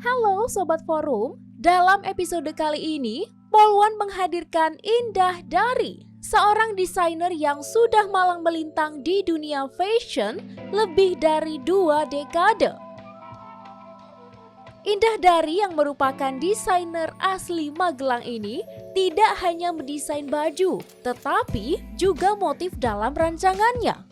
Halo Sobat Forum, dalam episode kali ini, Polwan menghadirkan Indah Dari, seorang desainer yang sudah malang melintang di dunia fashion lebih dari 2 dekade. Indah Dari yang merupakan desainer asli Magelang ini tidak hanya mendesain baju, tetapi juga motif dalam rancangannya.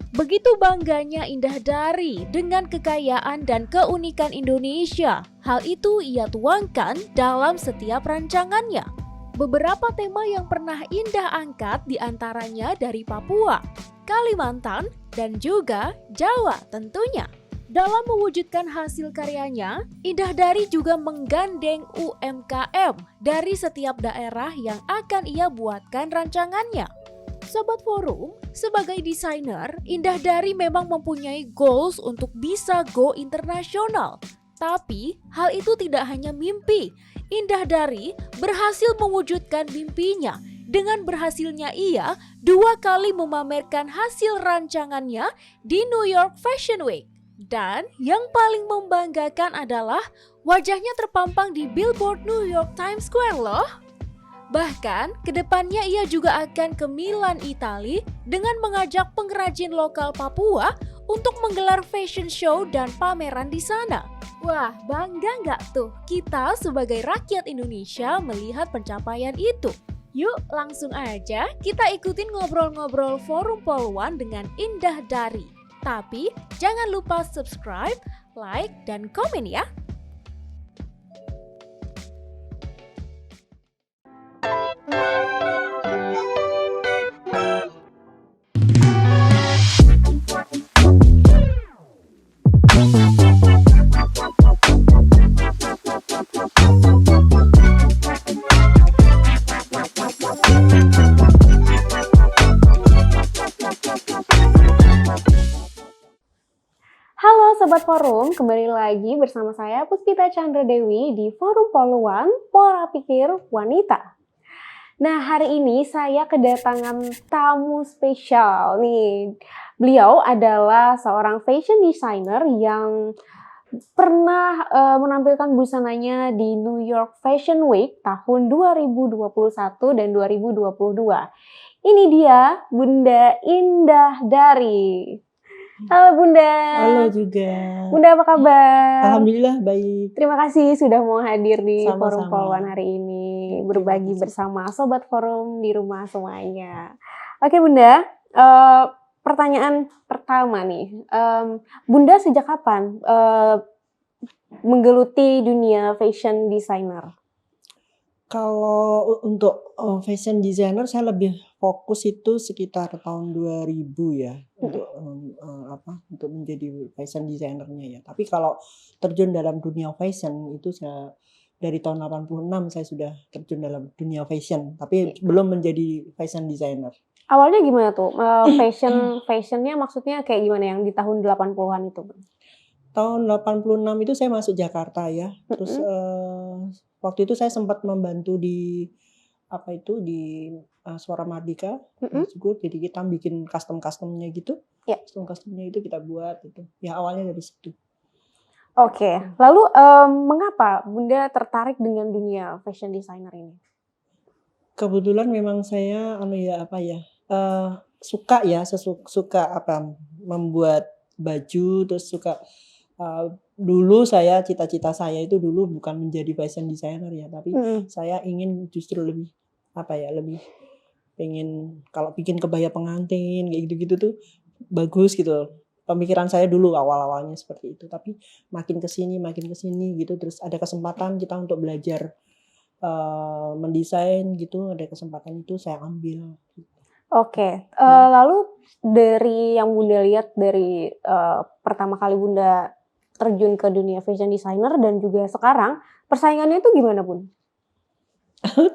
Begitu bangganya Indah Dari dengan kekayaan dan keunikan Indonesia. Hal itu ia tuangkan dalam setiap rancangannya. Beberapa tema yang pernah Indah angkat diantaranya dari Papua, Kalimantan, dan juga Jawa tentunya. Dalam mewujudkan hasil karyanya, Indah Dari juga menggandeng UMKM dari setiap daerah yang akan ia buatkan rancangannya. Sobat Forum, sebagai desainer, Indah Dari memang mempunyai goals untuk bisa go internasional. Tapi, hal itu tidak hanya mimpi. Indah Dari berhasil mewujudkan mimpinya dengan berhasilnya ia 2 kali memamerkan hasil rancangannya di New York Fashion Week. Dan yang paling membanggakan adalah wajahnya terpampang di billboard New York Times Square loh. Bahkan, kedepannya ia juga akan ke Milan, Italia dengan mengajak pengrajin lokal Papua untuk menggelar fashion show dan pameran di sana. Wah, bangga nggak tuh kita sebagai rakyat Indonesia melihat pencapaian itu? Yuk, langsung aja kita ikutin ngobrol-ngobrol Forum Polwan dengan Indah Dari. Tapi, jangan lupa subscribe, like, dan komen ya. Halo Sobat Forum, kembali lagi bersama saya Puspita Chandra Dewi di Forum Polwan, Pola Pikir Wanita. Nah, hari ini saya kedatangan tamu spesial nih. Beliau adalah seorang fashion designer yang pernah menampilkan busananya di New York Fashion Week tahun 2021 dan 2022. Ini dia Bunda Indah Dari. Halo Bunda. Halo juga. Bunda apa kabar? Alhamdulillah baik. Terima kasih sudah mau hadir di Sama-sama. Forum Polwan hari ini, berbagi bersama Sobat Forum di rumah semuanya. Oke Bunda, pertanyaan pertama nih, Bunda sejak kapan menggeluti dunia fashion designer? Kalau untuk fashion designer saya lebih fokus itu sekitar tahun 2000 ya untuk untuk menjadi fashion designernya ya. Tapi kalau terjun dalam dunia fashion itu saya dari tahun 86 saya sudah terjun dalam dunia fashion, tapi belum menjadi fashion designer. Awalnya gimana tuh? Fashionnya maksudnya kayak gimana yang di tahun 80-an itu? Tahun 86 itu saya masuk Jakarta ya. Terus waktu itu saya sempat membantu di Suara Mardika, jadi kita bikin custom-customnya gitu. Ya. Custom-customnya itu kita buat gitu. Ya awalnya dari situ. Oke, lalu mengapa Bunda tertarik dengan dunia fashion designer ini? Kebetulan memang saya suka membuat baju, terus suka dulu cita-cita saya itu dulu bukan menjadi fashion designer ya, tapi saya ingin justru lebih pengen kalau bikin kebaya pengantin kayak gitu-gitu tuh bagus gitu. Pemikiran saya dulu awal-awalnya seperti itu, tapi makin kesini gitu, terus ada kesempatan kita untuk belajar mendesain gitu, ada kesempatan itu saya ambil. Oke, lalu dari yang Bunda lihat dari pertama kali Bunda terjun ke dunia fashion designer dan juga sekarang, persaingannya itu gimana Bun?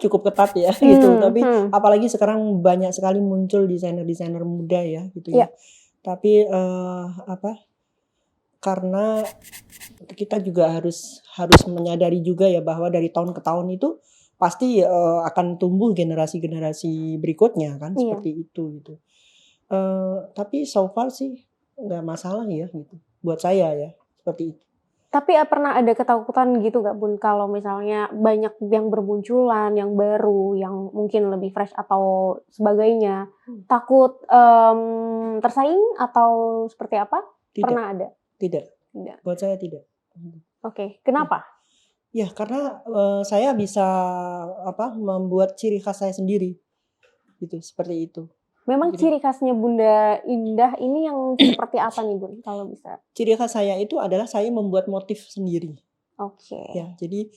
Cukup ketat ya gitu, tapi apalagi sekarang banyak sekali muncul desainer-desainer muda ya gitu ya. Tapi karena kita juga harus menyadari juga ya bahwa dari tahun ke tahun itu pasti akan tumbuh generasi-generasi berikutnya kan, seperti itu gitu. Tapi so far sih nggak masalah ya gitu buat saya ya, seperti itu. Tapi pernah ada ketakutan gitu nggak Bun, kalau misalnya banyak yang bermunculan, yang baru, yang mungkin lebih fresh atau sebagainya, takut tersaing atau seperti apa? Tidak, Pernah ada? tidak. Tidak. Buat saya tidak. Oke, kenapa? Ya karena saya bisa membuat ciri khas saya sendiri, gitu seperti itu. Memang Jadi ciri khasnya Bunda Indah ini yang seperti apa nih Bun, kalau bisa? ciri khas saya itu adalah saya membuat motif sendiri. Oke. Ya, jadi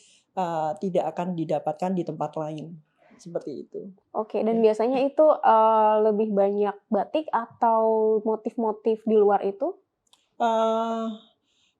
tidak akan didapatkan di tempat lain seperti itu. Oke, dan Ya. biasanya itu lebih banyak batik atau motif-motif di luar itu? Eh,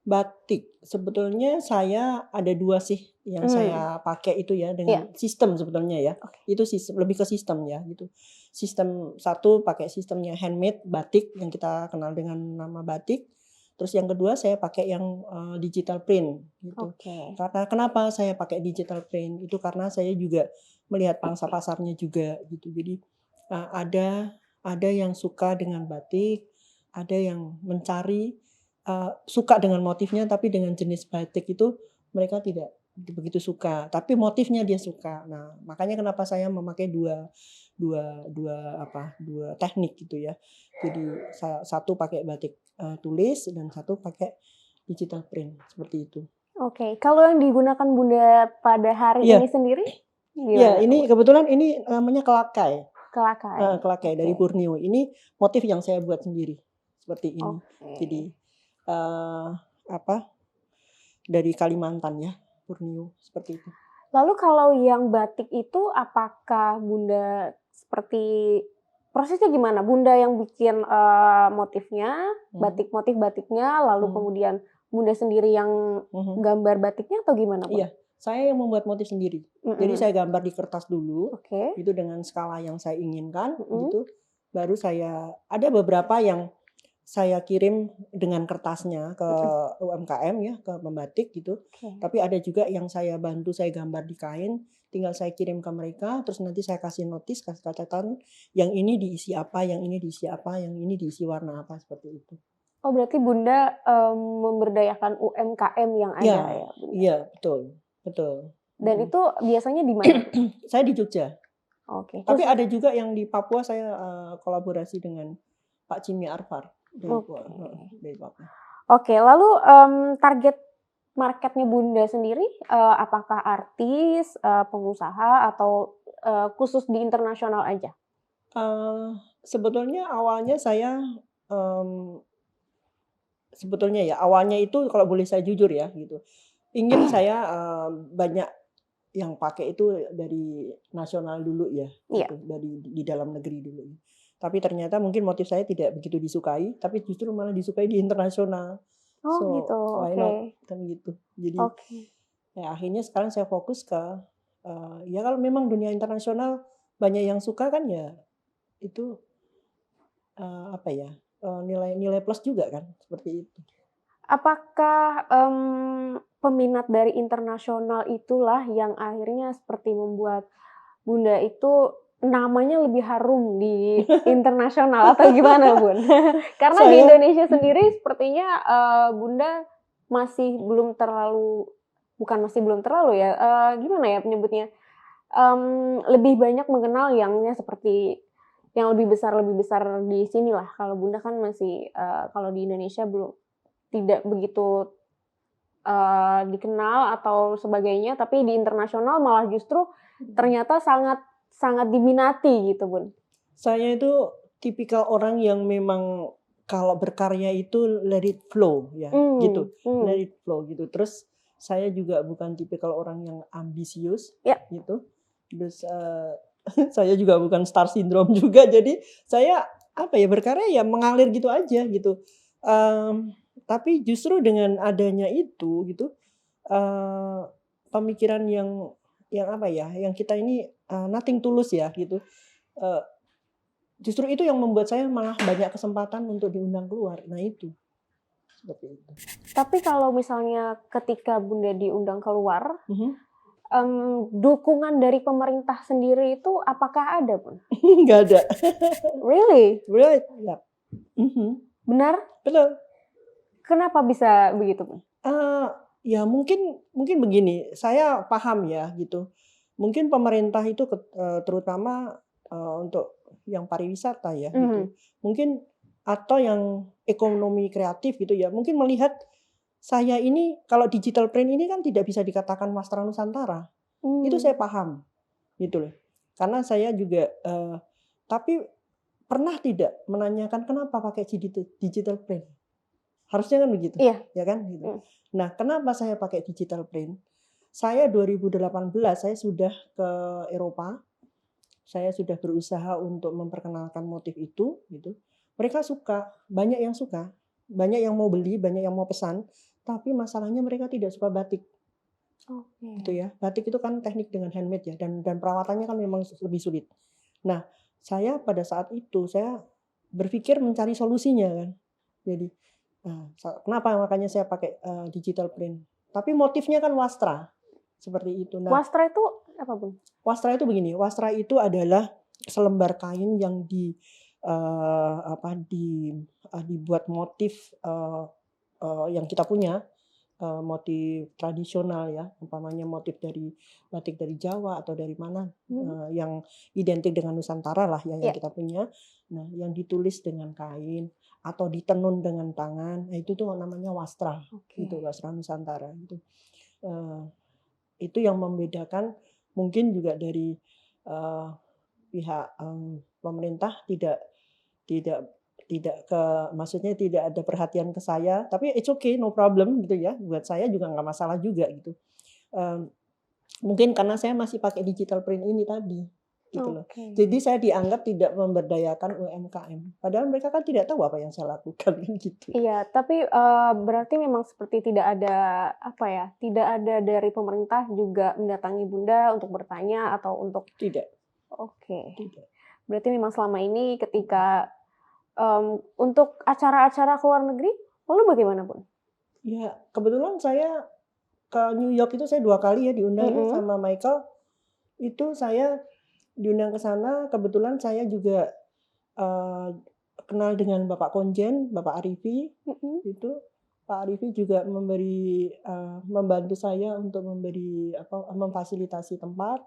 Batik sebetulnya saya ada 2 sih yang saya pakai itu ya, Iya. dengan sistem sebetulnya ya. Oke. Itu lebih ke sistem ya gitu. Sistem satu pakai sistemnya handmade batik yang kita kenal dengan nama batik. Terus yang kedua saya pakai yang digital print gitu. Oke. Karena kenapa saya pakai digital print? Itu karena saya juga melihat pangsa pasarnya juga gitu. Jadi ada yang suka dengan batik, ada yang mencari suka dengan motifnya, tapi dengan jenis batik itu mereka tidak begitu suka, tapi motifnya dia suka. Nah, makanya kenapa saya memakai dua teknik gitu ya. Jadi satu pakai batik tulis dan satu pakai digital print seperti itu. Oke, kalau yang digunakan Bunda pada hari Iya. ini sendiri Iya, gimana? ini kebetulan ini namanya kelakai. Kelakai. Kelakai dari Oke. Borneo. Ini motif yang saya buat sendiri seperti ini. Oke. Jadi dari Kalimantan ya, Borneo seperti itu. Lalu kalau yang batik itu apakah Bunda seperti prosesnya gimana? Bunda yang bikin motifnya, motif batiknya, lalu kemudian Bunda sendiri yang gambar batiknya atau gimana, Bun? Iya, saya yang membuat motif sendiri. Jadi saya gambar di kertas dulu, Oke. itu dengan skala yang saya inginkan, gitu. Baru ada beberapa yang saya kirim dengan kertasnya ke UMKM ya, ke pembatik gitu. Oke. Tapi ada juga yang saya bantu, saya gambar di kain, tinggal saya kirim ke mereka, terus nanti saya kasih notis, kasih catatan, yang ini diisi apa, yang ini diisi apa, yang ini diisi warna apa, seperti itu. Oh, berarti Bunda memberdayakan UMKM yang ada ya, Bunda? Iya, betul. Dan itu biasanya di mana? Saya di Jogja. Oke. Tapi ada juga yang di Papua, saya kolaborasi dengan Pak Cimia Arfar dari Papua. Oke, lalu target marketnya Bunda sendiri apakah artis, pengusaha, atau khusus di internasional aja? Sebetulnya awalnya saya awalnya itu kalau boleh saya jujur ya gitu, ingin saya banyak yang pakai itu dari nasional dulu ya, gitu, dari di dalam negeri dulu. Tapi ternyata mungkin motif saya tidak begitu disukai, tapi justru malah disukai di internasional. Oh gitu, why not? Kan gitu. Jadi ya akhirnya sekarang saya fokus ke ya kalau memang dunia internasional banyak yang suka kan ya itu nilai plus juga kan, seperti itu. Apakah peminat dari internasional itulah yang akhirnya seperti membuat Bunda itu namanya lebih harum di internasional atau gimana, Bun? Karena di Indonesia sendiri sepertinya Bunda masih belum terlalu, ya, gimana ya penyebutnya, lebih banyak mengenal yangnya seperti yang lebih besar di sini lah. Kalau Bunda kan masih kalau di Indonesia belum, tidak begitu dikenal atau sebagainya, tapi di internasional malah justru ternyata sangat diminati gitu, Bun. Saya itu tipikal orang yang memang kalau berkarya itu let it flow ya, gitu. Let it flow gitu. Terus saya juga bukan tipikal orang yang ambisius gitu. Terus saya juga bukan star syndrome juga. Jadi saya berkarya ya mengalir gitu aja gitu. Tapi justru dengan adanya itu gitu, pemikiran yang kita ini nothing tulus ya gitu. Justru itu yang membuat saya malah banyak kesempatan untuk diundang keluar. Nah itu, seperti itu. Tapi kalau misalnya ketika Bunda diundang keluar, dukungan dari pemerintah sendiri itu apakah ada, Bun? Nggak ada. Really? Really? Ya. Benar? Betul. Kenapa bisa begitu, Bun? Ya mungkin begini, saya paham ya gitu. Mungkin pemerintah itu terutama untuk yang pariwisata ya gitu. Mungkin atau yang ekonomi kreatif gitu ya. Mungkin melihat saya ini kalau digital print ini kan tidak bisa dikatakan wastra Nusantara. Itu saya paham gitu loh. Karena saya juga tapi pernah tidak menanyakan kenapa pakai digital print? Harusnya kan begitu. Iya. Ya kan gitu. Nah, kenapa saya pakai digital print? Saya 2018 saya sudah ke Eropa. Saya sudah berusaha untuk memperkenalkan motif itu gitu. Mereka suka, banyak yang suka, banyak yang mau beli, banyak yang mau pesan, tapi masalahnya mereka tidak suka batik. Gitu ya. Batik itu kan teknik dengan handmade ya dan perawatannya kan memang lebih sulit. Nah, saya pada saat itu saya berpikir mencari solusinya kan. Jadi kenapa makanya saya pakai digital print. Tapi motifnya kan wastra. Seperti itu. Nah, Wastra itu apa, Bung? wastra itu begini, wastra itu adalah selembar kain yang dibuat motif yang kita punya, motif tradisional ya, umpamanya motif dari batik dari Jawa atau dari mana, yang identik dengan Nusantara lah ya yang kita punya. Nah, yang ditulis dengan kain atau ditenun dengan tangan, itu tuh namanya wastra, gitu, wastra Nusantara gitu. Itu yang membedakan mungkin juga dari pihak pemerintah tidak maksudnya tidak ada perhatian ke saya, tapi it's okay, no problem gitu ya. Buat saya juga nggak masalah juga gitu. Mungkin karena saya masih pakai digital print ini tadi gitu loh. Jadi saya dianggap tidak memberdayakan UMKM. Padahal mereka kan tidak tahu apa yang saya lakukan gitu. Iya, tapi berarti memang seperti tidak ada tidak ada dari pemerintah juga mendatangi Bunda untuk bertanya atau untuk Tidak. Tidak. Berarti memang selama ini ketika untuk acara-acara ke luar negeri, lalu bagaimana, Bun? Ya, kebetulan saya ke New York itu saya 2 kali ya diundang sama Michael. Itu saya diundang ke sana, kebetulan saya juga kenal dengan Bapak Konjen, Bapak Arifi. Itu Pak Arifi juga membantu saya untuk memfasilitasi tempat.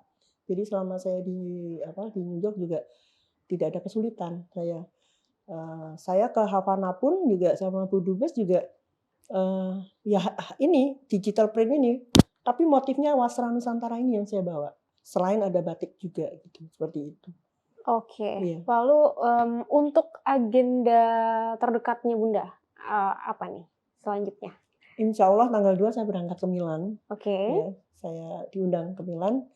Jadi selama saya di New York juga tidak ada kesulitan. Saya ke Havana pun juga sama Bu Dubes juga ya ini digital print ini, tapi motifnya wastra Nusantara ini yang saya bawa. Selain ada batik juga gitu, seperti itu. Iya. Lalu untuk agenda terdekatnya Bunda apa nih selanjutnya? Insya Allah tanggal 2 saya berangkat ke Milan. Ya, saya diundang ke Milan,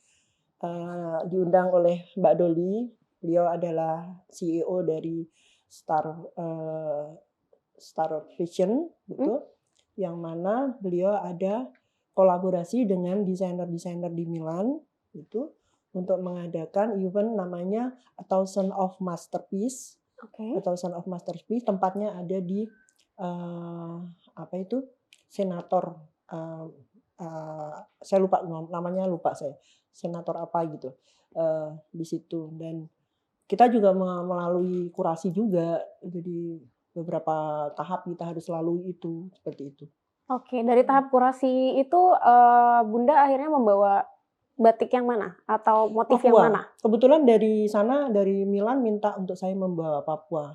diundang oleh Mbak Doli. Beliau adalah CEO dari Star Vision gitu, yang mana beliau ada kolaborasi dengan desainer-desainer di Milan itu untuk mengadakan event namanya A Thousand of Masterpiece. A Thousand of Masterpiece tempatnya ada di Senator, saya lupa namanya, saya senator apa gitu, di situ. Dan kita juga melalui kurasi juga, jadi beberapa tahap kita harus lalui itu, seperti itu. Dari tahap kurasi itu Bunda akhirnya membawa batik yang mana atau motif yang mana? Kebetulan dari sana, dari Milan minta untuk saya membawa Papua.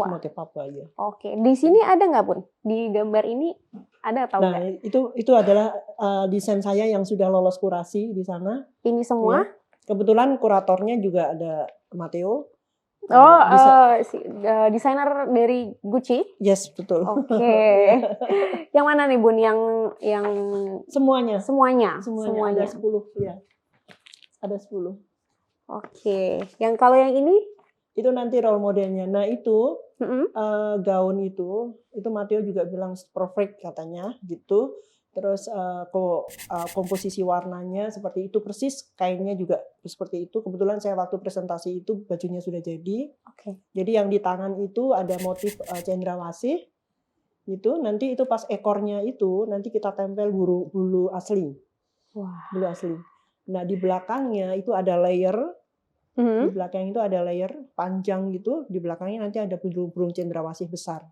Motif Papua ya. Di sini ada nggak, Bun? Di gambar ini ada atau enggak? Nah, itu adalah desain saya yang sudah lolos kurasi di sana. Ini semua? Ya. Kebetulan kuratornya juga ada Matteo. Desainer dari Gucci? Yes, betul. Yang mana nih, Bun? Yang semuanya. Semuanya. Ada 10 ya. Ada 10. Yang kalau yang ini? Itu nanti role modelnya. Nah, itu gaun itu Matteo juga bilang perfect katanya gitu. Terus komposisi warnanya seperti itu persis, kainnya juga seperti itu. Kebetulan saya waktu presentasi itu bajunya sudah jadi. Jadi yang di tangan itu ada motif cendrawasih gitu. Nanti itu pas ekornya itu nanti kita tempel bulu asli. Bulu asli. Nah, di belakangnya itu ada layer. Di belakang itu ada layer panjang gitu. Di belakangnya nanti ada burung cendrawasih besar.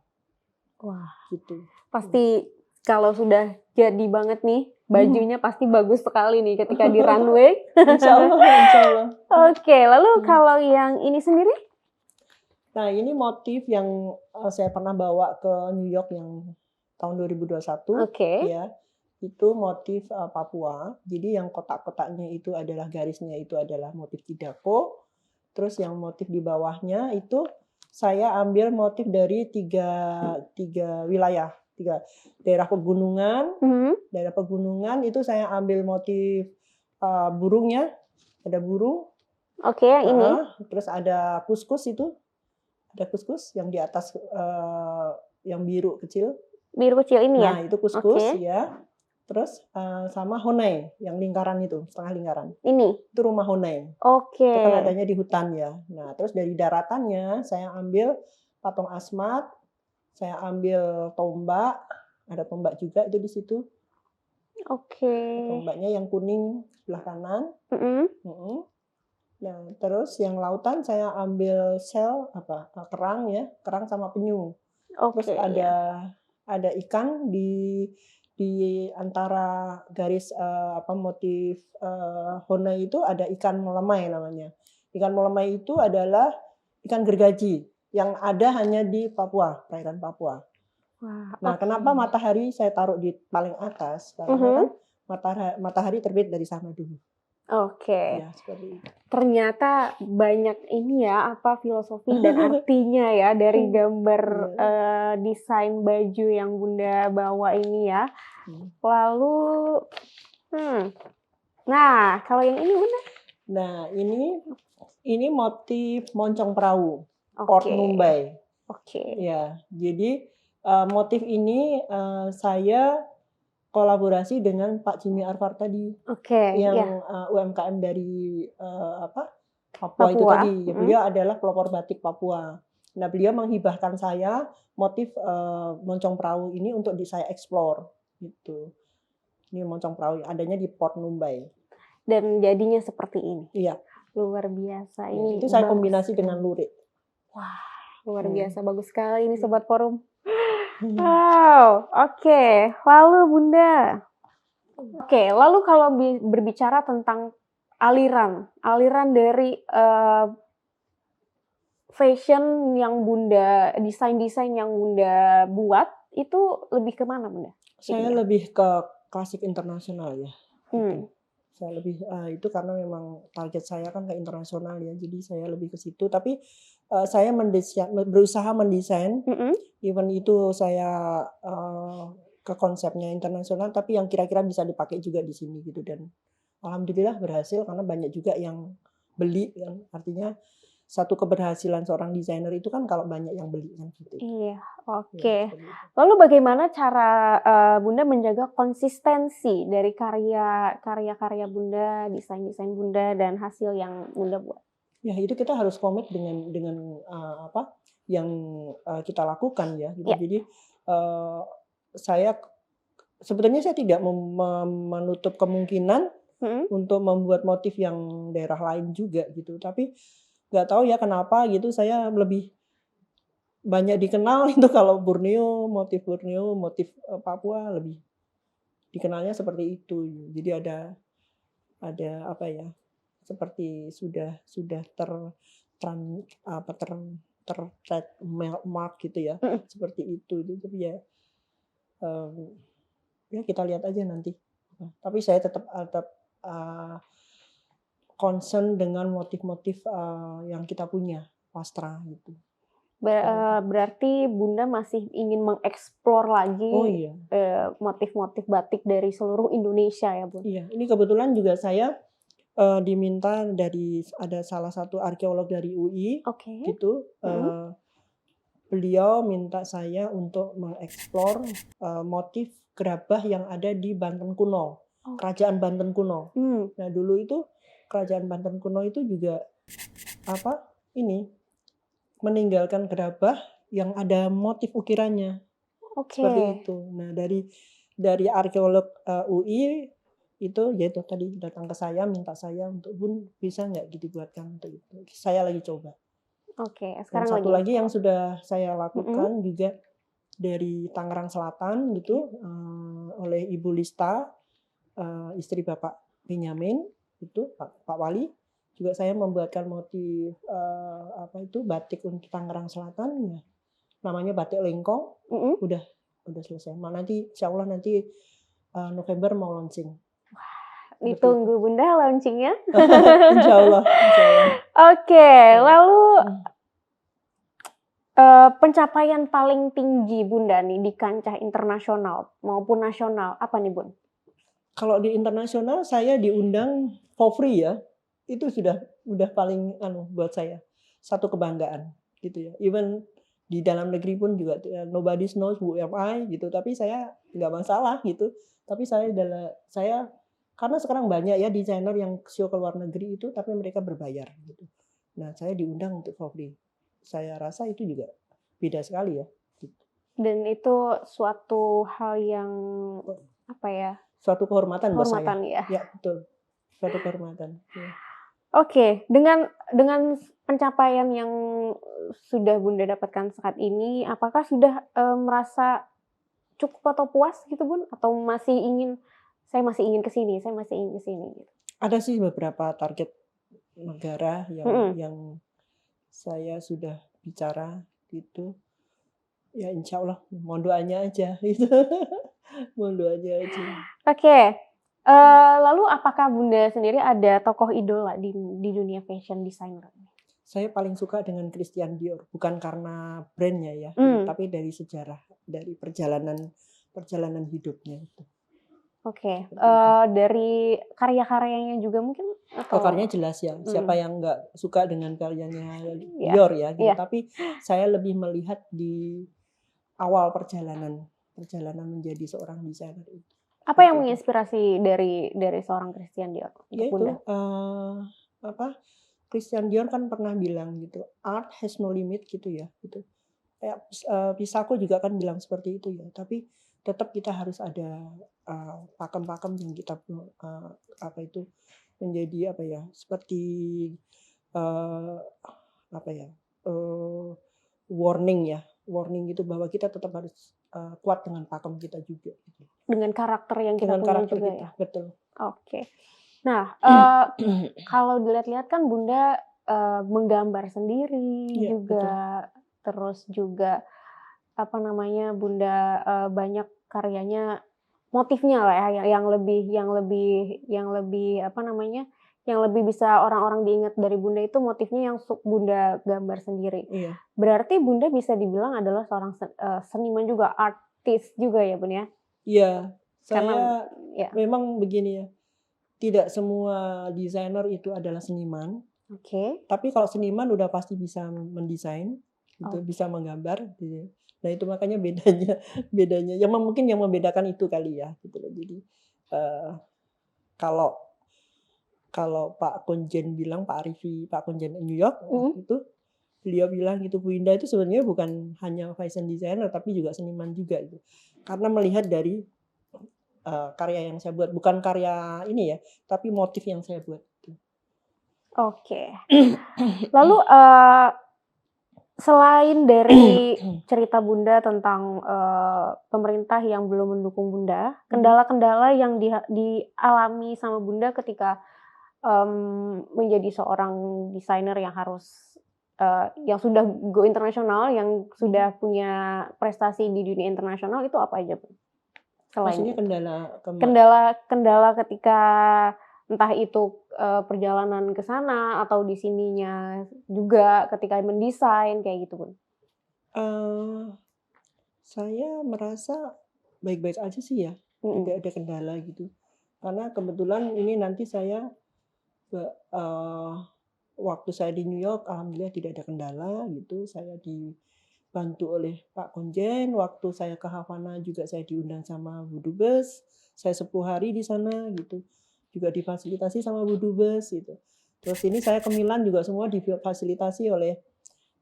Wah, gitu. Pasti kalau sudah jadi banget nih. Bajunya pasti bagus sekali nih ketika di runway. Insya Allah, insya Allah. Oke, lalu kalau yang ini sendiri? Nah, ini motif yang saya pernah bawa ke New York yang tahun 2021. Oke. Ya, itu motif Papua. Jadi yang kotak-kotaknya itu adalah garisnya itu adalah motif Tidako. Terus yang motif di bawahnya itu saya ambil motif dari tiga wilayah, daerah pegunungan. Daerah pegunungan itu saya ambil motif burungnya, ada burung. Oke, yang ini. Terus ada kuskus itu, ada kuskus yang di atas yang biru kecil. Biru kecil ini ya? Nah itu kuskus ya. Terus sama honai yang lingkaran itu, setengah lingkaran. Ini? Itu rumah honai. Oke. Itu kan adanya di hutan ya. Nah terus dari daratannya saya ambil patung asmat, saya ambil tombak, ada tombak juga itu di situ. Oke. Tombaknya yang kuning sebelah kanan. Nah, terus yang lautan saya ambil shell kerang ya, kerang sama penyu. Terus ada ikan di antara garis motif honai itu ada ikan melemai namanya. Ikan melemai itu adalah ikan gergaji yang ada hanya di Papua, perairan Papua. Wah, nah, kenapa matahari saya taruh di paling atas? Karena kan matahari terbit dari sana dulu. Oke. Ya, seperti itu. Ternyata banyak ini ya filosofi dan artinya ya dari gambar desain baju yang Bunda bawa ini ya. Lalu nah, kalau yang ini Bunda? Nah, ini motif moncong perahu, Port Mumbai. Ya, jadi motif ini saya kolaborasi dengan Pak Jimmy Arfar tadi, yang UMKM dari Papua itu tadi. Beliau adalah pelopor batik Papua. Nah, beliau menghibahkan saya motif moncong perahu ini untuk saya eksplor gitu. Ini moncong perahu adanya di Port Mumbai. Dan jadinya seperti ini. Iya. Luar biasa ini. Itu saya kombinasi dengan lurik. Wah, luar biasa bagus sekali ini Sobat Forum. Wow, oke. Lalu Bunda. Oke, lalu kalau berbicara tentang aliran dari fashion yang Bunda, desain-desain yang Bunda buat, itu lebih kemana Bunda? Saya lebih ke klasik internasional ya. Saya lebih itu karena memang target saya kan ke internasional ya, jadi saya lebih ke situ. Tapi saya berusaha mendesain, even itu saya ke konsepnya internasional, tapi yang kira-kira bisa dipakai juga di sini gitu. Dan alhamdulillah berhasil karena banyak juga yang beli kan. Artinya satu keberhasilan seorang desainer itu kan kalau banyak yang beli kan gitu. Iya, oke. Lalu bagaimana cara Bunda menjaga konsistensi dari karya-karya Bunda, desain-desain Bunda dan hasil yang Bunda buat? Ya, itu kita harus komit dengan apa yang kita lakukan ya gitu. Jadi saya sebetulnya saya tidak menutup kemungkinan untuk membuat motif yang daerah lain juga gitu. Tapi nggak tahu ya kenapa gitu saya lebih banyak dikenal itu kalau Borneo, motif Papua lebih dikenalnya seperti itu. Jadi ada apa ya, seperti sudah trademark gitu ya, seperti itu. Tapi ya kita lihat aja nanti. Tapi saya tetap concern dengan motif-motif yang kita punya, wastra gitu. Berarti Bunda masih ingin mengeksplor lagi motif-motif batik dari seluruh Indonesia ya Bunda? Iya, ini kebetulan juga saya diminta dari ada salah satu arkeolog dari UI, gitu. Beliau minta saya untuk mengeksplor motif gerabah yang ada di Banten kuno, kerajaan Banten kuno. Nah dulu itu kerajaan Banten kuno itu juga meninggalkan gerabah yang ada motif ukirannya, seperti itu. Nah dari arkeolog UI itu yaitu tadi datang ke saya minta saya untuk Bun bisa nggak dibuatkan untuk itu. Saya lagi coba. Sekarang satu lagi yang sudah saya lakukan juga dari Tangerang Selatan gitu, oleh Ibu Lista, istri Bapak Benyamin itu Pak Wali. Juga saya membuatkan motif batik untuk Tangerang Selatan ya. Namanya batik lengkong. Udah selesai. Nanti insya Allah nanti November mau launching. Ditunggu Bunda launchingnya. Insya Allah. Oke, lalu pencapaian paling tinggi Bunda nih di kancah internasional maupun nasional apa nih Bun? Kalau di internasional saya diundang for free ya. Itu udah paling buat saya satu kebanggaan gitu ya. Even di dalam negeri pun juga nobody knows who am I gitu, tapi saya nggak masalah gitu. Tapi saya karena sekarang banyak ya desainer yang show ke luar negeri itu tapi mereka berbayar gitu. Nah, saya diundang untuk for free. Saya rasa itu juga beda sekali ya. Gitu. Dan itu suatu hal yang Suatu kehormatan buat saya. Ya. Ya, betul. Suatu kehormatan. Ya. Oke, dengan pencapaian yang sudah Bunda dapatkan saat ini, apakah sudah merasa cukup atau puas gitu Bun? Atau saya masih ingin ke sini gitu? Ada sih beberapa target negara yang saya sudah bicara gitu. Ya insya Allah mohon doanya aja gitu. Mohon doanya aja. Oke. Lalu apakah Bunda sendiri ada tokoh idola di dunia fashion designer? Saya paling suka dengan Christian Dior, bukan karena brandnya ya, tapi dari sejarah, dari perjalanan hidupnya itu. Oke. Dari karya-karyanya juga mungkin? Karyanya jelas ya. Siapa yang nggak suka dengan karyanya Dior ya, gitu. Tapi saya lebih melihat di awal perjalanan menjadi seorang desainer itu. Apa yang menginspirasi dari seorang Christian Dior? Yaitu Christian Dior kan pernah bilang gitu, art has no limit gitu ya, gitu. Kayak Pisako juga kan bilang seperti itu ya. Tapi tetap kita harus ada pakem-pakem yang kita menjadi seperti warning gitu bahwa kita tetap harus kuat dengan pakem kita juga. Gitu. Dengan karakter yang kita punya juga kita, ya. Betul. Oke. Nah, kalau dilihat-lihat kan Bunda menggambar sendiri juga, betul. Terus juga Bunda banyak karyanya, motifnya lah ya yang lebih bisa orang-orang diingat dari Bunda itu motifnya yang Bunda gambar sendiri. Iya. Berarti Bunda bisa dibilang adalah seorang seniman juga, artis juga ya Bun ya? Iya, saya memang begini ya, tidak semua desainer itu adalah seniman. Oke. Tapi kalau seniman udah pasti bisa mendesain, gitu, bisa menggambar. Gitu. Nah itu makanya bedanya. Yang mungkin yang membedakan itu kali ya. Gitu. Jadi kalau Pak Konjen bilang, Pak Konjen New York itu beliau bilang gitu, Bu Indah itu sebenarnya bukan hanya fashion designer tapi juga seniman juga gitu. Karena melihat dari karya yang saya buat, bukan karya ini ya, tapi motif yang saya buat. Oke. Lalu selain dari cerita Bunda tentang pemerintah yang belum mendukung Bunda, kendala-kendala yang dialami sama Bunda ketika menjadi seorang desainer yang harus yang sudah go internasional, yang sudah punya prestasi di dunia internasional, itu apa aja, Bu? Maksudnya kendala ketika entah itu perjalanan ke sana atau di sininya juga ketika mendesain kayak gitu, Bun? Saya merasa baik-baik aja sih ya, tidak ada kendala gitu. Karena kebetulan ini nanti saya waktu saya di New York, alhamdulillah tidak ada kendala gitu. Saya dibantu oleh Pak Konjen. Waktu saya ke Havana juga saya diundang sama Bu Dubes. Saya 10 hari di sana gitu. Juga difasilitasi sama Bu Dubes gitu. Terus ini saya ke Milan juga semua difasilitasi oleh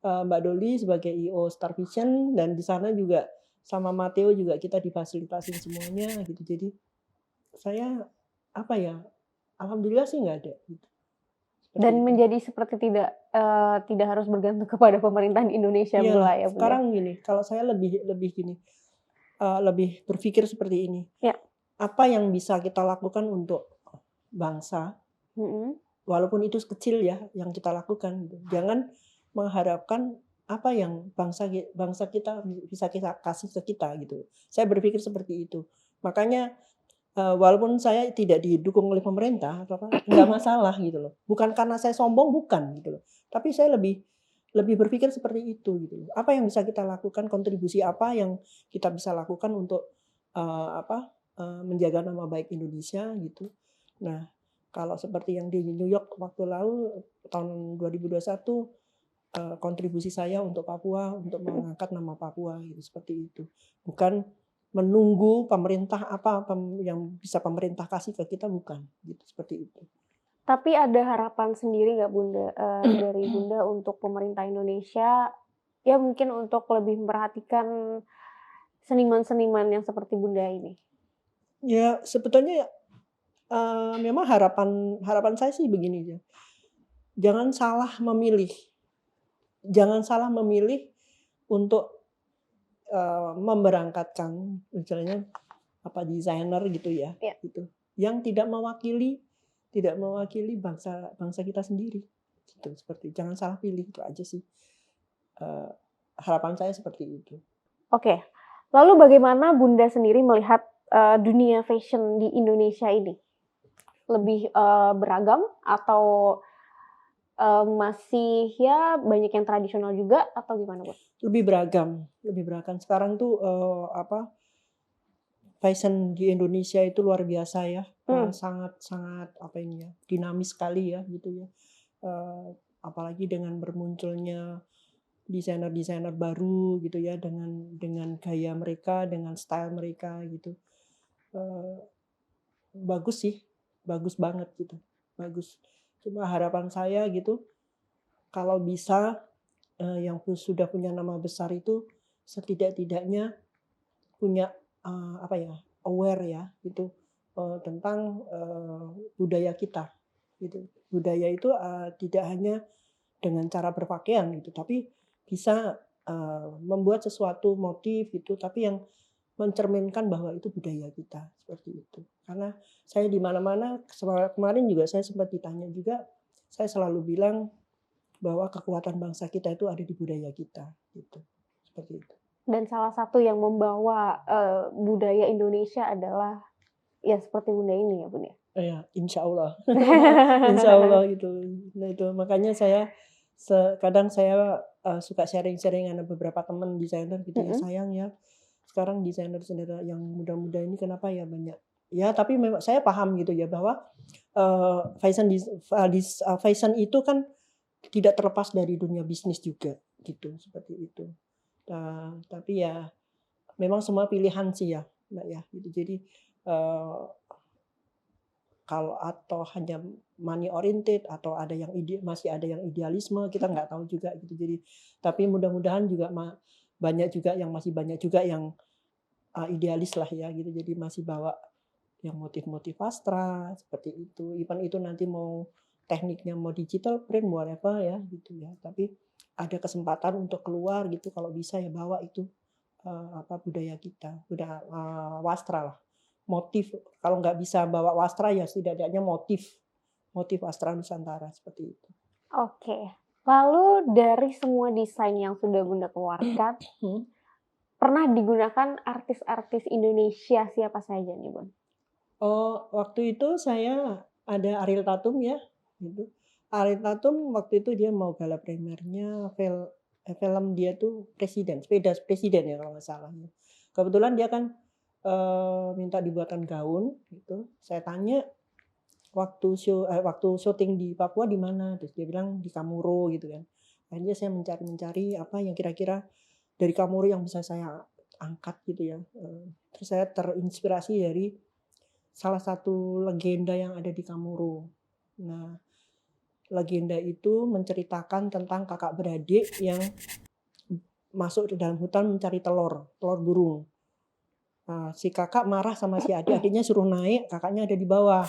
Mbak Doli sebagai IO Star Vision, dan di sana juga sama Matteo juga kita difasilitasi semuanya gitu. Jadi saya alhamdulillah sih nggak ada gitu. seperti Dan itu. menjadi seperti tidak harus bergantung kepada pemerintahan Indonesia Iya, pula ya, Bunda? sekarang gini, kalau saya lebih gini, lebih berpikir seperti ini. Ya. Apa yang bisa kita lakukan untuk bangsa, Mhm. walaupun itu kecil ya yang kita lakukan gitu. Jangan mengharapkan apa yang bangsa kita bisa kita kasih ke kita gitu. Saya berpikir seperti itu. Makanya walaupun saya tidak didukung oleh pemerintah nggak masalah gitu loh. Bukan karena saya sombong, bukan gitu loh. Tapi saya lebih berpikir seperti itu gitu loh. Apa yang bisa kita lakukan, kontribusi apa yang kita bisa lakukan untuk menjaga nama baik Indonesia gitu. Nah, kalau seperti yang di New York waktu lalu tahun 2021, kontribusi saya untuk Papua, untuk mengangkat nama Papua gitu, seperti itu. Bukan menunggu pemerintah yang bisa pemerintah kasih ke kita, bukan gitu, seperti itu. Tapi ada harapan sendiri nggak Bunda, dari Bunda untuk pemerintah Indonesia, ya mungkin untuk lebih memperhatikan seniman-seniman yang seperti Bunda ini? Ya sebetulnya memang harapan saya sih begini ya. Jangan salah memilih untuk memberangkatkan misalnya desainer gitu ya, Ya. gitu. Yang tidak mewakili bangsa kita sendiri. Gitu, seperti jangan salah pilih, itu aja sih. Harapan saya seperti itu. Oke. Lalu bagaimana Bunda sendiri melihat dunia fashion di Indonesia ini? Lebih beragam atau masih ya banyak yang tradisional juga atau gimana, Bu? Lebih beragam. Sekarang tuh fashion di Indonesia itu luar biasa ya. Sangat dinamis sekali ya gitu ya. Apalagi dengan bermunculnya desainer-desainer baru gitu ya, dengan gaya mereka, dengan style mereka gitu. Bagus sih, bagus banget gitu. Bagus. Cuma harapan saya gitu, kalau bisa yang sudah punya nama besar itu setidak-tidaknya punya aware ya gitu tentang budaya kita gitu. Budaya itu tidak hanya dengan cara berpakaian gitu, tapi bisa membuat sesuatu motif gitu, tapi yang mencerminkan bahwa itu budaya kita, seperti itu. Karena saya di mana-mana, kemarin juga saya sempat ditanya juga, saya selalu bilang bahwa kekuatan bangsa kita itu ada di budaya kita, gitu. Seperti itu. Dan salah satu yang membawa budaya Indonesia adalah ya seperti Bunda ini ya, Bun ya? Iya, insya Allah. Insya Allah gitu. Nah itu makanya saya kadang saya suka sharing-sharing ada beberapa teman desainer gitu ya, sayang ya sekarang desainer yang muda-muda ini kenapa ya banyak ya, tapi memang saya paham gitu ya bahwa fashion itu kan tidak terlepas dari dunia bisnis juga gitu, seperti itu. Tapi ya memang semua pilihan sih ya Mbak ya gitu. Jadi kalau atau hanya money oriented atau ada yang masih ada yang idealisme, kita nggak tahu juga gitu. Jadi tapi mudah-mudahan juga masih banyak juga yang idealis lah ya gitu. Jadi masih bawa yang motif-motif pastra seperti itu. Even itu nanti mau tekniknya mau digital print whatever ya gitu ya. Tapi ada kesempatan untuk keluar gitu, kalau bisa ya bawa itu budaya kita, budaya wastra lah. Motif, kalau nggak bisa bawa wastra ya setidaknya motif wastra Nusantara seperti itu. Oke. Lalu dari semua desain yang sudah Bunda keluarkan, pernah digunakan artis-artis Indonesia siapa saja nih, Bun? Oh, waktu itu saya ada Ariel Tatum ya, gitu. Ariel Tatum waktu itu dia mau gala premiernya film dia tuh sepeda presiden ya kalau nggak salah. Kebetulan dia kan minta dibuatkan gaun gitu. Saya tanya waktu syuting di Papua di mana, terus dia bilang di Kamuro gitu kan. Akhirnya saya mencari apa yang kira-kira dari Kamuro yang bisa saya angkat gitu ya. Terus saya terinspirasi dari salah satu legenda yang ada di Kamuro. Nah, legenda itu menceritakan tentang kakak beradik yang masuk ke dalam hutan mencari telur burung. Nah, si kakak marah sama si adik, adiknya suruh naik, kakaknya ada di bawah.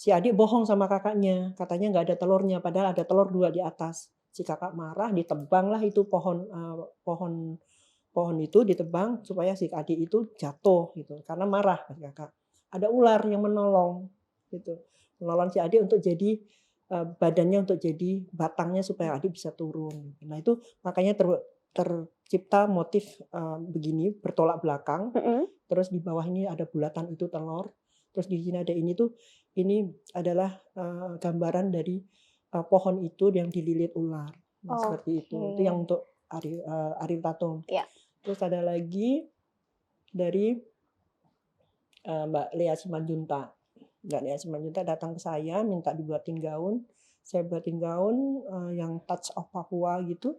Si adik bohong sama kakaknya, katanya nggak ada telurnya, padahal ada telur 2 di atas. Si kakak marah, ditebanglah itu pohon itu ditebang supaya si adik itu jatuh gitu, karena marah si kakak. Ada ular yang menolong gitu, menolong si adik untuk jadi badannya untuk jadi batangnya supaya adik bisa turun. Nah itu makanya tercipta motif begini bertolak belakang. Terus di bawah ini ada bulatan itu telur. Terus di sini ada ini tuh, ini adalah gambaran dari pohon itu yang dililit ular. Nah, seperti itu. Itu yang untuk Ariel Tatum. Ya. Terus ada lagi dari Mbak Lea Simanjuntak. Mbak Lea Simanjuntak datang ke saya minta dibuatin gaun. Saya buatin gaun yang touch of Papua gitu.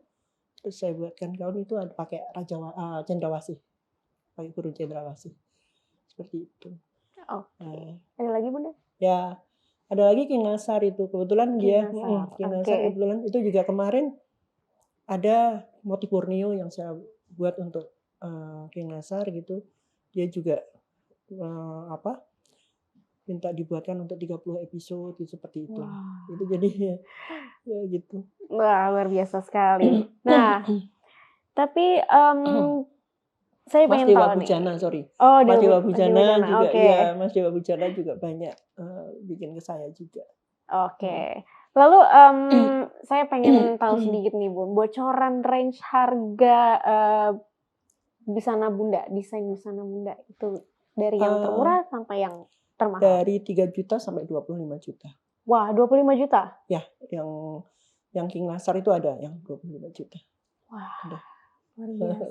Terus saya buatkan gaun itu ada pakai cendrawasih. Pakai burung cendrawasih. Seperti itu. Ada lagi Bunda? Ya, ada lagi King Nasar itu. Kebetulan King Nasar kebetulan itu juga kemarin ada motif Borneo yang saya buat untuk King Nasar gitu. Dia juga minta dibuatkan untuk 30 episode gitu, seperti itu. Wow. Itu jadi ya gitu. Wah, luar biasa sekali. Nah, tapi saya Mas pengen Dewa tahu Bujana, nih. sorry. Oh, Mas Dewa Bujana juga, okay. Ya, Mas Dewa Bujana juga banyak bikin ke saya juga. Oke. Lalu saya pengen tahu sedikit nih Bun, bocoran range harga busana Bunda, desain busana Bunda itu dari yang termurah sampai yang termahal. Dari 3 juta sampai 25 juta. Wah, 25 juta? Ya, yang King Nasar itu ada yang 25 juta. Wah, luar biasa.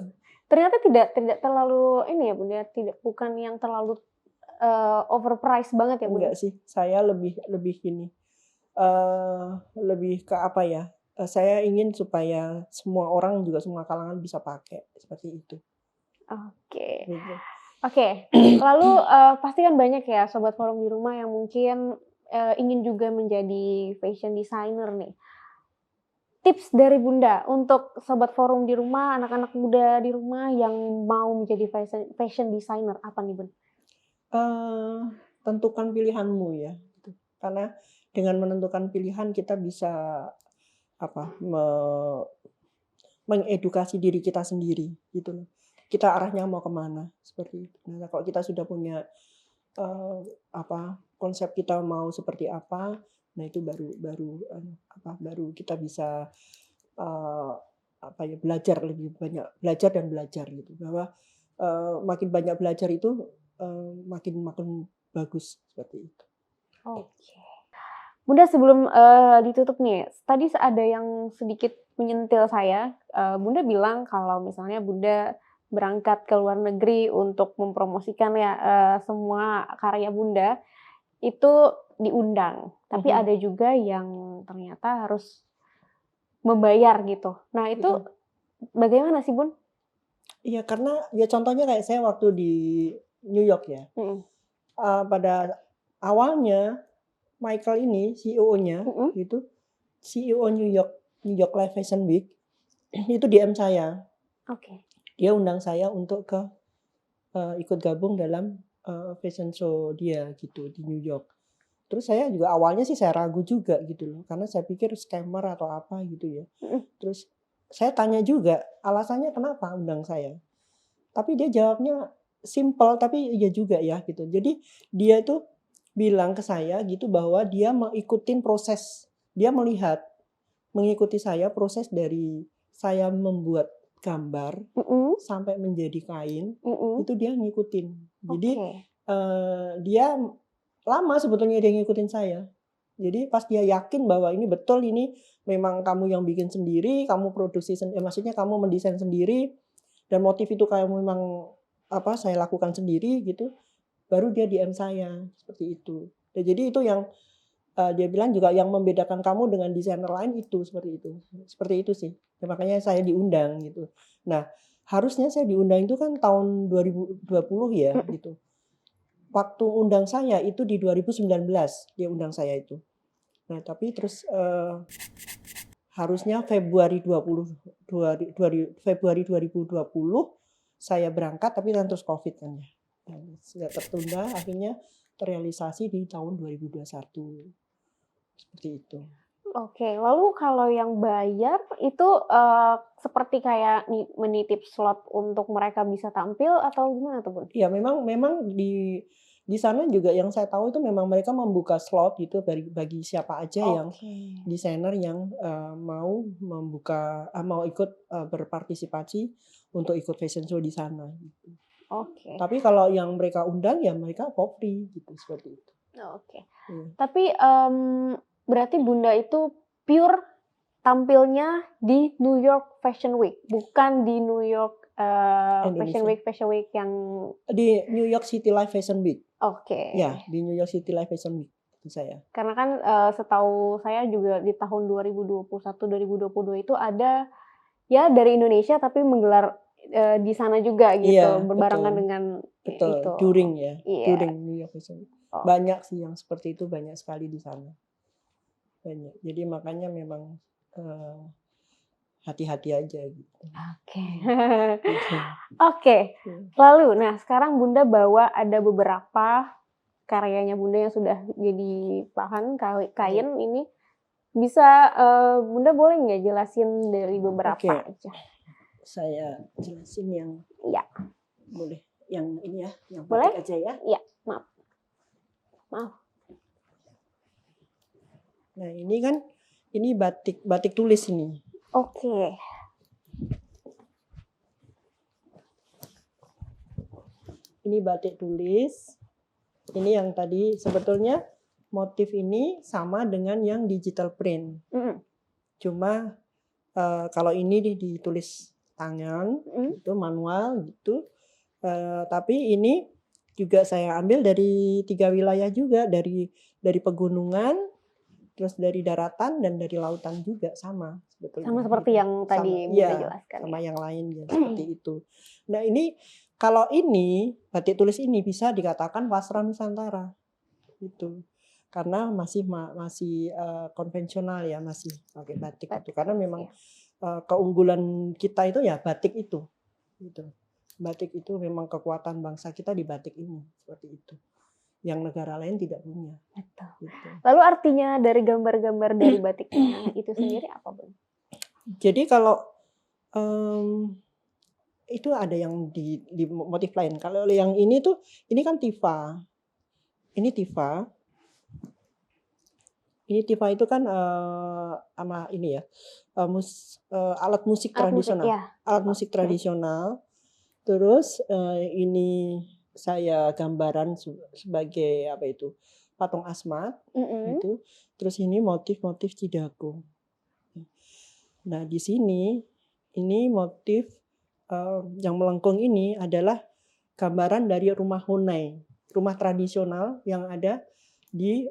Ternyata tidak terlalu ini ya Bunda, bukan yang terlalu overpriced banget ya Bunda? Enggak sih, saya lebih gini. Lebih ke apa ya? Saya ingin supaya semua orang juga semua kalangan bisa pakai seperti itu. Oke. Gitu. Oke. Lalu pasti kan banyak ya sobat forum di rumah yang mungkin ingin juga menjadi fashion designer nih. Tips dari Bunda untuk sobat forum di rumah, anak-anak muda di rumah yang mau menjadi fashion designer apa nih Bun? Tentukan pilihanmu ya, karena dengan menentukan pilihan kita bisa mengedukasi diri kita sendiri gitu. Kita arahnya mau kemana seperti itu. Nah, kalau kita sudah punya konsep kita mau seperti apa, nah itu baru kita bisa belajar lebih banyak, belajar gitu, bahwa makin banyak belajar itu makin bagus seperti itu. Oke. Bunda sebelum ditutup nih, tadi ada yang sedikit menyentil saya. Bunda bilang kalau misalnya Bunda berangkat ke luar negeri untuk mempromosikan ya semua karya Bunda itu diundang. Tapi ada juga yang ternyata harus membayar gitu. Nah itu bagaimana sih Bun? Iya, karena ya contohnya kayak saya waktu di New York ya. Pada awalnya Michael ini CEO-nya itu CEO New York Live Fashion Week itu DM saya. Oke. Dia undang saya untuk ikut gabung dalam fashion show dia gitu di New York. Terus saya juga awalnya sih saya ragu juga gitu loh, karena saya pikir scammer atau apa gitu ya. Terus saya tanya juga alasannya kenapa undang saya. Tapi dia jawabnya simple tapi iya juga ya gitu. Jadi dia itu bilang ke saya gitu bahwa dia mengikuti proses, dia mengikuti saya proses dari saya membuat gambar sampai menjadi kain, itu dia ngikutin. Jadi dia lama sebetulnya dia ngikutin saya. Jadi pas dia yakin bahwa ini betul, ini memang kamu yang bikin sendiri, kamu produksi maksudnya kamu mendesain sendiri dan motif itu kamu memang saya lakukan sendiri gitu, baru dia DM saya seperti itu. Dan jadi itu yang dia bilang juga yang membedakan kamu dengan desainer lain itu seperti itu sih. Ya, makanya saya diundang gitu. Nah harusnya saya diundang itu kan tahun 2020 ya gitu. Waktu undang saya itu di 2019 dia undang saya itu. Nah tapi terus harusnya Februari 2020 saya berangkat, tapi kan terus COVID kan ya. Sudah tertunda, akhirnya terrealisasi di tahun 2021 seperti itu. Oke, lalu kalau yang bayar itu seperti kayak menitip slot untuk mereka bisa tampil atau gimana tuh Bun? Ya memang di sana juga yang saya tahu itu memang mereka membuka slot gitu bagi siapa aja yang Oke. desainer yang mau mau ikut berpartisipasi untuk ikut fashion show di sana. Gitu. Oke. Tapi kalau yang mereka undang ya mereka for free gitu seperti itu. Oke. Iya. Tapi berarti Bunda itu pure tampilnya di New York Fashion Week, bukan di New York Fashion Indonesia. Week yang Di New York City Life Fashion Week. oke. Ya, di New York City Life Fashion Week itu saya. Karena kan setahu saya juga di tahun 2021-2022 itu ada ya dari Indonesia tapi menggelar di sana juga gitu, Iya, berbarengan betul. dengan Betul, itu. during ya, Iya. during New York Fashion Week. Oh. Banyak sih yang seperti itu, banyak sekali di sana. Banyak. Jadi makanya memang hati-hati aja gitu. Oke. Gitu. Oke. Hmm. Lalu, nah sekarang Bunda bawa ada beberapa karyanya Bunda yang sudah jadi bahan kain ini. Bisa Bunda boleh nggak jelasin dari beberapa Oke. aja? Saya jelasin yang Iya. boleh. Yang ini ya, yang Boleh? batik aja ya. Iya, maaf. Nah ini kan, ini batik tulis ini. Oke. Ini batik tulis. Ini yang tadi sebetulnya motif ini sama dengan yang digital print. Cuma kalau ini ditulis tangan, itu manual gitu. Tapi ini juga saya ambil dari 3 wilayah juga, dari pegunungan, terus dari daratan dan dari lautan juga sama sebetulnya. Sama seperti yang tadi Bunda jelaskan. Sama yang lain ya, seperti itu. Nah ini kalau ini batik tulis ini bisa dikatakan wasra Nusantara gitu. Karena masih konvensional ya, masih pakai batik itu. Karena memang keunggulan kita itu ya batik itu gitu. Batik itu memang kekuatan bangsa kita di batik ini, seperti itu. Yang negara lain tidak punya. Betul. Gitu. Lalu artinya dari gambar-gambar dari batiknya itu sendiri apa, Bun? Jadi kalau itu ada yang di motif lain. Kalau yang ini tuh, ini kan tifa. Ini tifa. Ini tifa itu kan sama ini ya, alat musik tradisional. Alat musik tradisional. Terus ini saya gambaran sebagai apa itu, patung asmat itu. Terus ini motif-motif Cidago. Nah di sini ini motif yang melengkung ini adalah gambaran dari rumah Honai, rumah tradisional yang ada di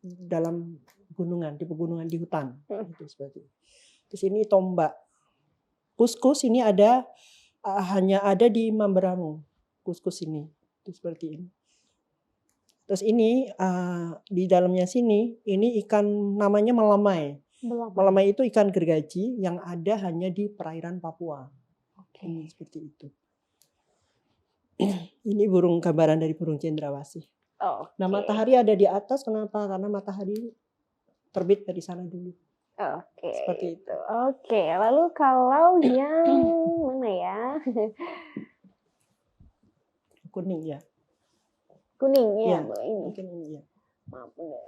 dalam gunungan, di pegunungan, di hutan. Itu seperti itu. Terus ini tombak. Kuskus ini ada hanya ada di Mamberamo, kuskus ini. Itu seperti ini. Terus ini di dalamnya sini, ini ikan namanya melamai. Melamai itu ikan gergaji yang ada hanya di perairan Papua. Ini seperti itu. Ini gambaran dari burung cendrawasih. Nah matahari ada di atas, kenapa? Karena matahari terbit dari sana dulu. Seperti itu. Oke, lalu kalau yang mana ya? Kuning ya. Kuning ya, ya ini. Mungkin ini ya. Maaf benar.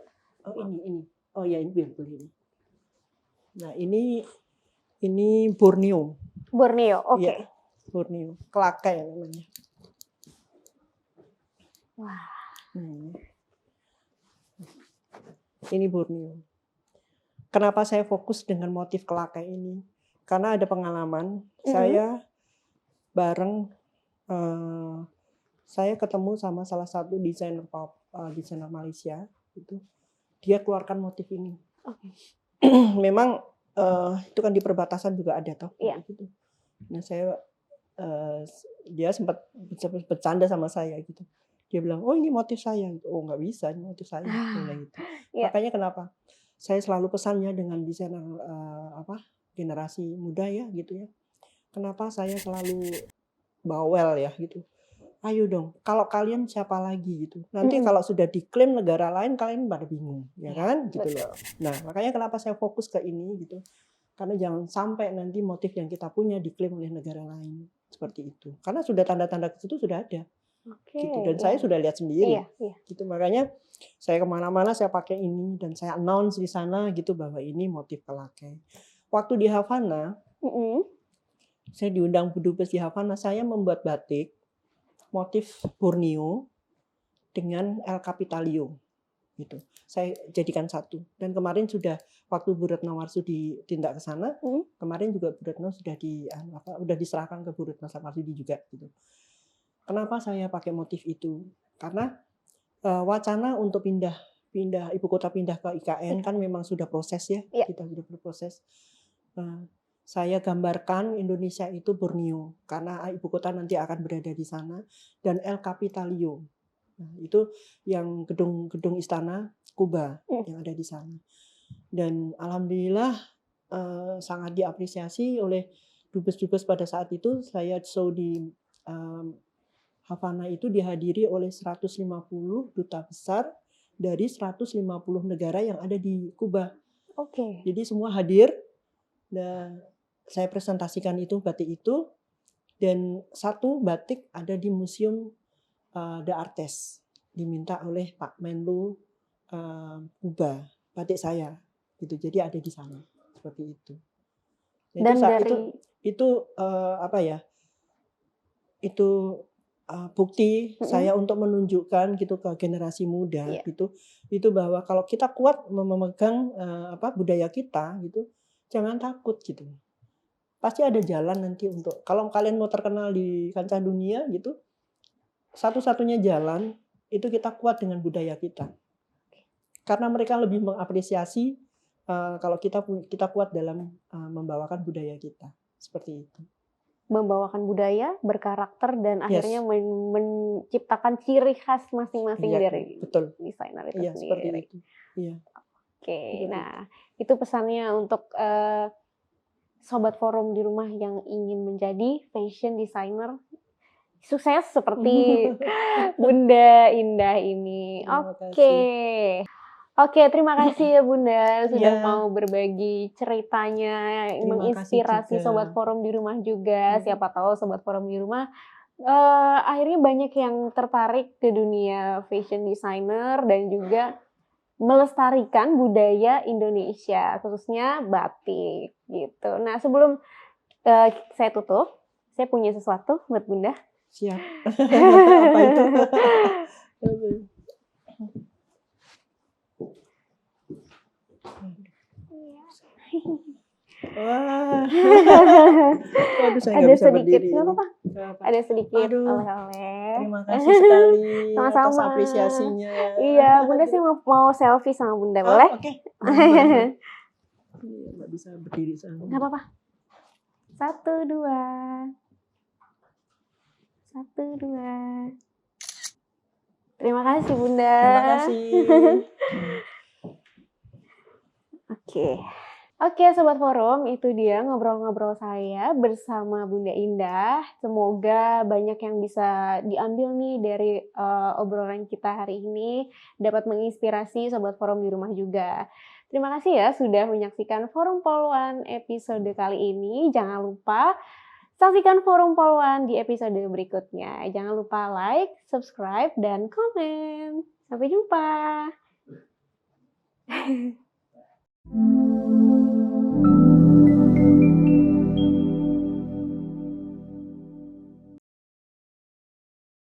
Oh ini. Oh ya ini boleh ini. Nah ini Borneo. Borneo, oke. Ya, Borneo. Kelakai namanya. Wah. Ini Borneo. Kenapa saya fokus dengan motif kelakai ini? Karena ada pengalaman saya bareng saya ketemu sama salah satu desainer Malaysia itu. Dia keluarkan motif ini. Memang itu kan di perbatasan juga ada toh. Iya. Gitu. Nah saya dia sempat bercanda sama saya gitu. Dia bilang, oh ini motif saya. Oh nggak bisa, ini motif saya. Gitu. Makanya kenapa saya selalu pesannya dengan desainer generasi muda ya gitu ya. Kenapa saya selalu bawel ya gitu. ayo dong, kalau kalian siapa lagi gitu. Nanti Mm-mm. kalau sudah diklaim negara lain kalian pada bingung, ya Iya, kan? Gitu betul. loh. Nah, makanya kenapa saya fokus ke ini gitu. Karena jangan sampai nanti motif yang kita punya diklaim oleh negara lain seperti itu. Karena sudah tanda-tanda ke situ sudah ada Oke, gitu. Dan iya. saya sudah lihat sendiri. Iya, iya. Gitu. Makanya saya kemana-mana saya pakai ini dan saya announce di sana gitu bahwa ini motif Kelakeh. Waktu di Havana, Mm-mm. saya diundang Bu Dubes di Havana, saya membuat batik motif Borneo dengan El Capitalio gitu. Saya jadikan satu. Dan kemarin sudah waktu Bu Retno Marsudi tindak ke sana, kemarin juga Bu Retno sudah diserahkan ke Bu Retno Marsudi juga gitu. Kenapa saya pakai motif itu? Karena wacana untuk pindah ibu kota pindah ke IKN kan memang sudah proses ya, Iya. kita sudah berproses. Saya gambarkan Indonesia itu Borneo karena ibu kota nanti akan berada di sana, dan El Capitalio. Nah, itu yang gedung istana Kuba yang ada di sana. Dan alhamdulillah sangat diapresiasi oleh dubes-dubes pada saat itu. Saya show di Havana itu dihadiri oleh 150 duta besar dari 150 negara yang ada di Kuba. Oke. Jadi semua hadir dan saya presentasikan itu batik itu, dan satu batik ada di Museum The Artes, diminta oleh Pak Menlu Kuba, batik saya gitu. Jadi ada di sana seperti itu. Dan itu apa ya? Itu bukti saya untuk menunjukkan gitu ke generasi muda itu bahwa kalau kita kuat memegang budaya kita gitu, jangan takut gitu. Pasti ada jalan nanti untuk, kalau kalian mau terkenal di kancah dunia gitu, satu-satunya jalan itu kita kuat dengan budaya kita. Karena mereka lebih mengapresiasi kalau kita kuat dalam membawakan budaya kita. Seperti itu. Membawakan budaya, berkarakter, dan akhirnya menciptakan ciri khas masing-masing dari desainer itu sendiri. Seperti itu. Iya. Oke, nah itu pesannya untuk Sobat Forum di rumah yang ingin menjadi fashion designer sukses seperti Bunda Indah ini. Oke, terima kasih ya Bunda sudah mau berbagi ceritanya, menginspirasi Sobat Forum di rumah juga. Siapa tahu Sobat Forum di rumah akhirnya banyak yang tertarik ke dunia fashion designer dan juga melestarikan budaya Indonesia, khususnya batik gitu. Nah, sebelum saya tutup, saya punya sesuatu buat Bunda. Siap. Apa itu? Wah. Waduh, saya nggak bisa berdiri. Ada sedikit oleh-oleh. Terima kasih sekali atas Sama-sama. apresiasinya. Iya, Bunda sih mau selfie sama Bunda, boleh? Oke. Nggak bisa berdiri sama. Nggak apa-apa. 1, 2. 1, 2. Terima kasih Bunda. Terima kasih. Oke, Sobat Forum, itu dia ngobrol-ngobrol saya bersama Bunda Indah. Semoga banyak yang bisa diambil nih dari obrolan kita hari ini, dapat menginspirasi Sobat Forum di rumah juga. Terima kasih ya sudah menyaksikan Forum Poluan episode kali ini. Jangan lupa saksikan Forum Poluan di episode berikutnya. Jangan lupa like, subscribe, dan komen. Sampai jumpa. Thank you.